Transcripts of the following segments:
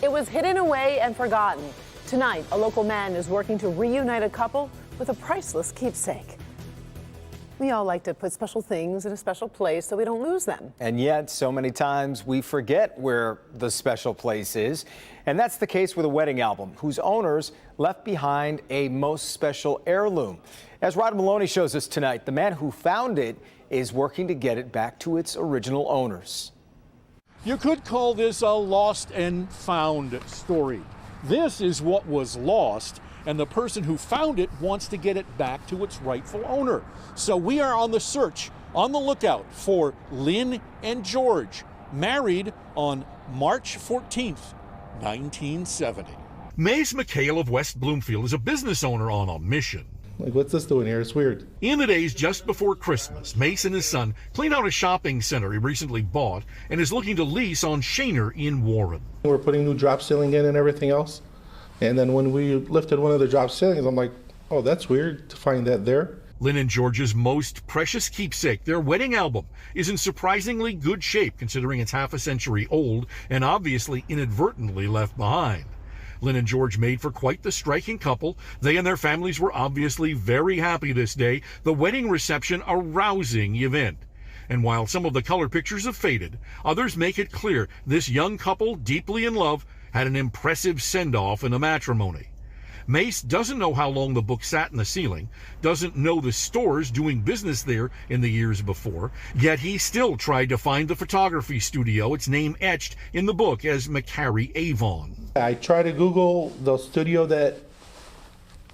It was hidden away and forgotten. Tonight, a local man is working to reunite a couple with a priceless keepsake. We all like to put special things in a special place so we don't lose them. And yet, so many times we forget where the special place is. And that's the case with a wedding album, whose owners left behind a most special heirloom. As Rod Maloney shows us tonight, the man who found it is working to get it back to its original owners. You could call this a lost and found story. This is what was lost, and the person who found it wants to get it back to its rightful owner. So we are on the search, on the lookout for Lynn and George, married on March 14th, 1970. Mace McHale of West Bloomfield is a business owner on a mission. Like, what's this doing here? It's weird. In the days just before Christmas, Mace and his son cleaned out a shopping center he recently bought and is looking to lease on Shaner in Warren. We're putting new drop ceiling in and everything else. And then when we lifted one of the drop ceilings, I'm like, oh, that's weird to find that there. Lynn and George's most precious keepsake, their wedding album, is in surprisingly good shape considering it's half a century old and obviously inadvertently left behind. Lynn and George made for quite the striking couple. They and their families were obviously very happy this day. The wedding reception, a rousing event. And while some of the color pictures have faded, others make it clear this young couple, deeply in love, had an impressive send-off in the matrimony. Mace doesn't know how long the book sat in the ceiling, doesn't know the stores doing business there in the years before, yet he still tried to find the photography studio, its name etched in the book as McCary Avon. I tried to Google the studio that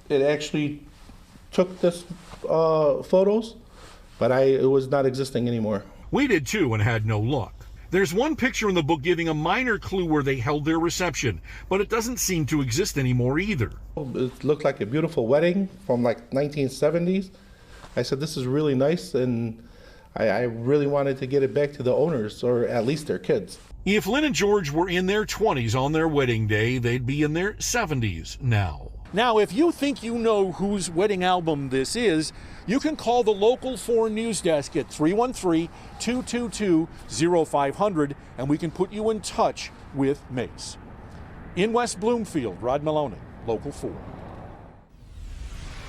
it actually took this photos, but it was not existing anymore. We did too and had no luck. There's one picture in the book giving a minor clue where they held their reception, but it doesn't seem to exist anymore either. It looked like a beautiful wedding from like 1970s. I said, this is really nice, and I really wanted to get it back to the owners, or at least their kids. If Lynn and George were in their 20s on their wedding day, they'd be in their 70s now. Now, if you think you know whose wedding album this is, you can call the Local 4 news desk at 313-222-0500, and we can put you in touch with Mace. In West Bloomfield, Rod Maloney, Local 4.